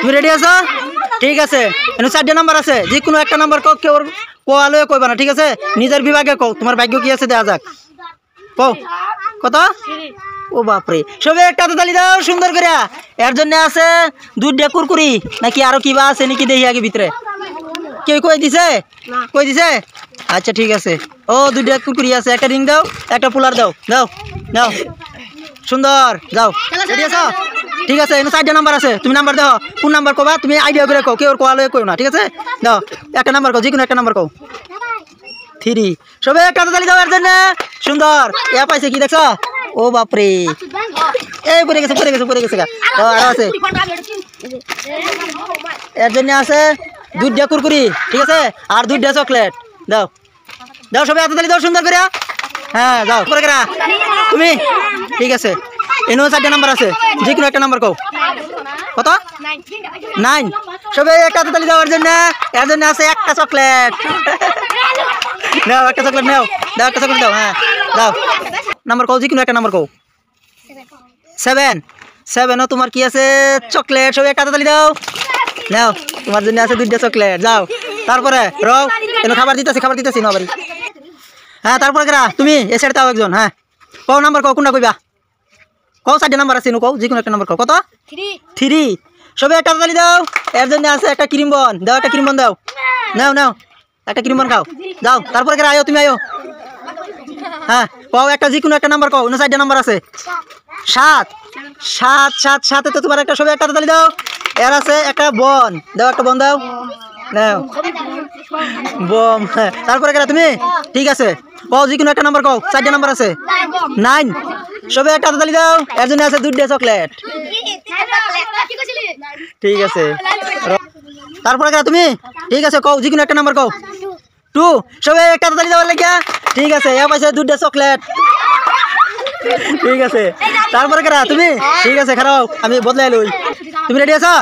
তুমি রেডি আছো? ঠিক আছে, এনে 4টা নাম্বার আছে, যে কোনো একটা নাম্বার কও, কেউ কোয়ালে কইবা না, ঠিক আছে? নিজের বিভাগে কও, তোমার ভাগ্য কি আছে দেখা যাক। কও কত? ও বাপরে, সবে একটা তালি দাও সুন্দর করে। এর জন্য আছে 2টা কুরকুরি, নাকি আরো কিবা আছে নাকি দেখি আগে ভিতরে। কেউ কই দিছে? কই দিছে? আচ্ছা ঠিক আছে। ও 2টা কুরকুরি আছে, একটা রিং দাও, একটা পুলার দাও, দাও দাও। সুন্দর, যাও। রেডি আছো? ঠিক আছে, এনে 4টা নাম্বার আছে, তুমি নাম্বার দাও। কোন নাম্বার কবা তুমি আইডিয়া করে কও, কেউ কোয়ালে কইও না, ঠিক আছে? দাও একটা নাম্বার কও, যে কোনো একটা নাম্বার কও। 3। সবে একটা তালি দাও এর জন্য। সুন্দর, এ পাইছে কি দেখছো? ও বাপরে, এই পড়ে গেছে পড়ে গেছে পড়ে গেছে। আর আছে এর জন্য আছে 2টা কুরকুরি, ঠিক আছে, আর 2টা চকলেট। দাও দাও, সবে এত তালি দাও সুন্দর করে। হ্যাঁ যাও পরে গেরা তুমি। ঠিক আছে, এনও 4টা নাম্বার আছে, যে কোনো একটা নাম্বার কও। কত? 9। সবে একটা তালি দাও এর জন্য। এর জন্য আছে একটা চকলেট। নাও একটা চকলেট নাও, দাও একটা চকলেট দাও। হ্যাঁ দাও, নাম্বার কও, যে কোনো একটা নাম্বার কও। 7। 7ও তোমার কি আছে? চকলেট। সবে একটা তালি দাও। নাও, তোমার জন্য আছে 2টা চকলেট। যাও তারপরে রও, কেন খাবার দিতেছি না বাড়ি। হ্যাঁ তারপরে গেরা তুমি এ সাইড দাও একজন। হ্যাঁ কও নাম্বার কও, কোনটা কইবা কও? 4টা নাম্বার আছে, কও যে কোনো একটা নাম্বার কও। কত? 3। সবে একটা তালি দাও। এর জন্য আছে একটা ক্রিম বন, দাও একটা ক্রিম বন দাও। নাও নাও একটা ক্রিম বন খাও। যাও তারপরে গেরা আয়ো, তুমি আয়ো। হ্যাঁ কও একটা, যে কোনো একটা নাম্বার কও, 4টা নাম্বার আছে। 7। 7 7 7 তো তোমার একটা, সবে একটা তালি দাও। এর আছে একটা বন, দাও একটা বন দাও। নাও বম। তারপরে গেলা তুমি। ঠিক আছে, কও যে কোনো একটা নাম্বার কও, 4টা নাম্বার আছে। 9। সবে একটা তালি দাও। এর জন্য আছে 2টা চকলেট। ঠিক আছে, তারপরে গেলা তুমি। ঠিক আছে, কও যে কোনো একটা নাম্বার কও। 2। সবে একটা তালি দেওয়ার লাগিয়া। ঠিক আছে, এ পাইছে 2টা চকলেট। ঠিক আছে, তারপরে গেলা তুমি। ঠিক আছে, খারাপ আমি বদলাই লই। তুমি রেডি আছো?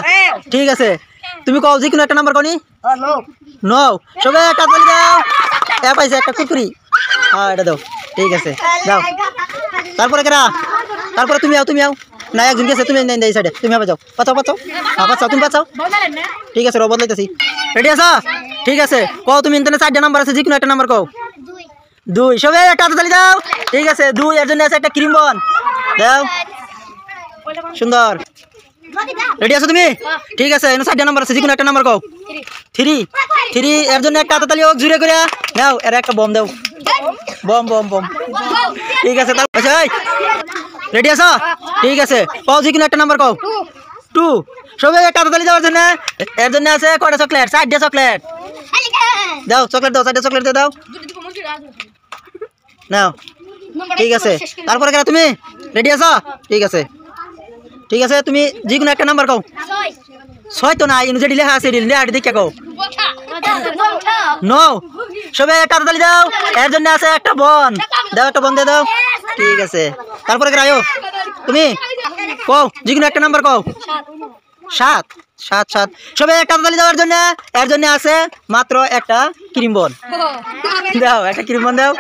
ঠিক আছে, তুমি কও যে কোনো একটা নাম্বার কও নি। 9। সবে একটা তালি দাও। এ পাইছে একটা কুরকুরি। হ্যাঁ এটা দাও। ঠিক আছে যাও, তারপরে গেলা। তারপরে তুমি আও, তুমি আও। না একজন গেছে, তুমি এই সাইডে, তুমি হবে যাও। পাচাও পাচাও। হ্যাঁ পাচাও, তুমি পাচাও। ঠিক আছে, বদলাইতেছি। রেডি আছো? ঠিক আছে, কও তুমি। ইন্টারনেট 4টা নাম্বার আছে, যে কোনো একটা নাম্বার কও। 2। সবে একটা তালি দাও। ঠিক আছে, 2। এর জন্য আছে একটা ক্রিম বন, দাও। সুন্দর, রেডি আছো তুমি? ঠিক আছে, 4টা নাম্বার আছে, যে কোনো একটা নাম্বার কও। 3। 3 এর জন্য একটা তালি হোক জুড়ে করে নাও। এর একটা বম দাও, বম বম বম। ঠিক আছে, তারপর রেডি আছো? ঠিক আছে, কও যে কোনো একটা নাম্বার কও। 2। সবে একটা তালি দেওয়ার জন্য। এর জন্য আছে কয়টা চকলেট? 4টা চকলেট। দাও চকলেট দাও, 4টা চকলেট দাও। নাও ঠিক আছে, তারপরে গেলা তুমি। রেডি আছো? ঠিক আছে। ঠিক আছে, তুমি যে কোনো একটা নাম্বার কও। 6 তো না, যেটি লেখা আছে দেখে কও। 9। সবে একটা তালি দাও। এর জন্য আছে একটা বন, দাও একটা বন দিয়ে দাও। ঠিক আছে, তারপরে গেলা আয়ো তুমি। কও যে কোনো একটা নাম্বার কও। 7। 7 7 সবে একটা তালি দেওয়ার জন্য। এর জন্য আছে মাত্র একটা ক্রিম বন, দাও একটা ক্রিম বন দাও।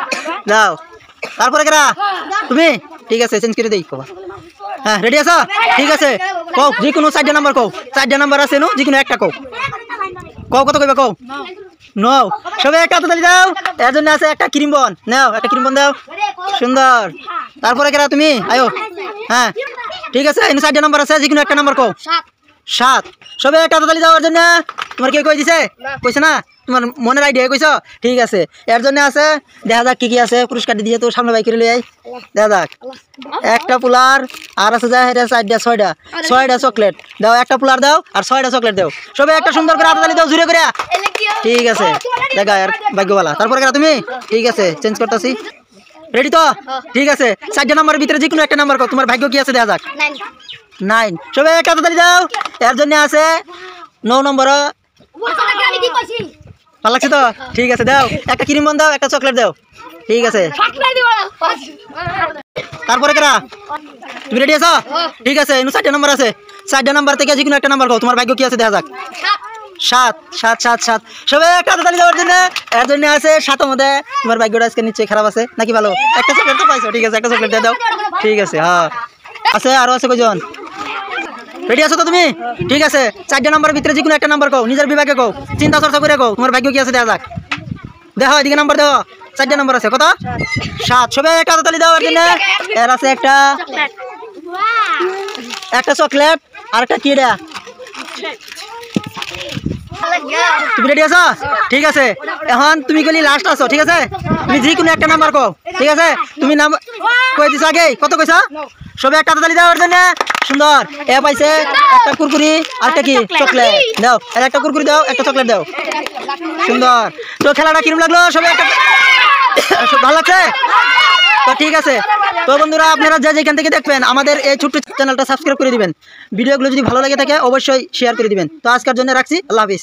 দাও তারপরে গেলা তুমি। ঠিক আছে, চেঞ্জ করে দেই কবা। হ্যাঁ রেডি আছো? ঠিক আছে, কও যে কোনো 4টা নাম্বার কও। 4টা নাম্বার আছে নো, যে কোনো একটা কও। কও কত কইবা কও। 9। সবে একটা তালি দাও। এর জন্য আছে একটা ক্রিম বন, নাও একটা ক্রিম বন দাও। সুন্দর, তারপরে গেলা তুমি আয়ো। হ্যাঁ ঠিক আছে, 4টা নাম্বার আছে, যে কোনো একটা নাম্বার কও। 7। সবে একটা তালি দেওয়ার জন্য। তোমার কে কই দিছে? কইছে না, তোমার মনের আইডিয়া কইছো। ঠিক আছে, এর জন্য আছে, দেখা যাক কি কি আছে। পুরস্কার দিয়ে তো সামনে বাইক করে লই আই, দেখা যাক। একটা পুলার, আর আছে যা 6টা চকলেট দাও। একটা পুলার দাও আর 6টা চকলেট দাও। সবে একটা সুন্দর করে তালি দাও জুড়ে করে। ঠিক আছে, দেখা আর ভাগ্যবালা। তারপরে গেলা তুমি। ঠিক আছে, চেঞ্জ করতেছি। রেডি তো? ঠিক আছে, 4টা নাম্বারের ভিতরে যে কোনো একটা নাম্বার কও, তোমার ভাগ্য কি আছে দেখা যাক। 9। সবে একটা তালি দাও। এর জন্য আছে 9 নম্বর। ভালো লাগছে তো? ঠিক আছে, দাও একটা ক্রিম বন দাও, একটা চকলেট দাও। ঠিক আছে, তারপরে কেরা তুমি রেডি আছো? ঠিক আছে, 4টা নাম্বার আছে। 4টা নাম্বার থেকে যে কোনো একটা নাম্বার কও, তোমার ভাগ্য কি আছে দেখা যাক। 7 7 7 7 সবে একটা তালি দেওয়ার জন্য। এর জন্য আছে 7 মধ্যে তোমার ভাগ্যটা আজকে নিচে খারাপ আছে নাকি ভালো? একটা চকলেট তো পাইছো। ঠিক আছে, একটা চকলেট দিয়ে দাও। ঠিক আছে, হ্যাঁ আছে, আরো আছে কয়জন? রেডি আছো তো তুমি? ঠিক আছে, 4টা নাম্বারের ভিতরে যে কোনো একটা নাম্বার কও, নিজের বিভাগে কও, চিন্তা চর্চা করে কও, তোমার ভাগ্য কি আছে দেখা যাক। দেখো এদিকে নাম্বার দেখো, 4টা নাম্বার আছে, কত? 7। সবাই একটা হাততালি দাও। এর আছে একটা চকলেট আর একটা কি এটা? তুমি রেডি আছো? ঠিক আছে, এখন তুমি গেলি লাস্ট আছো, ঠিক আছে? তুমি যে কোনো একটা নাম্বার কও, ঠিক আছে? তুমি নাম কই দিছো আগে, কত কইছো? সবাই একটা হাততালি দাও এর জন্য। সুন্দর। এ পাইছে একটা কুরকুরি আর একটা কি চকলেট দাও, আর একটা কুরকুরি দাও, একটা চকলেট দাও। সুন্দর। তো খেলাটা কিরম লাগলো সবাই? একটা ভালো লাগছে তো? ঠিক আছে, তো বন্ধুরা আপনারা যে যেখান থেকে দেখবেন আমাদের এই ছোট্ট চ্যানেলটা সাবস্ক্রাইব করে দিবেন। ভিডিওগুলো যদি ভালো লাগে থাকে অবশ্যই শেয়ার করে দিবেন। তো আজকের জন্য রাখছি, আল্লাহ হাফিজ।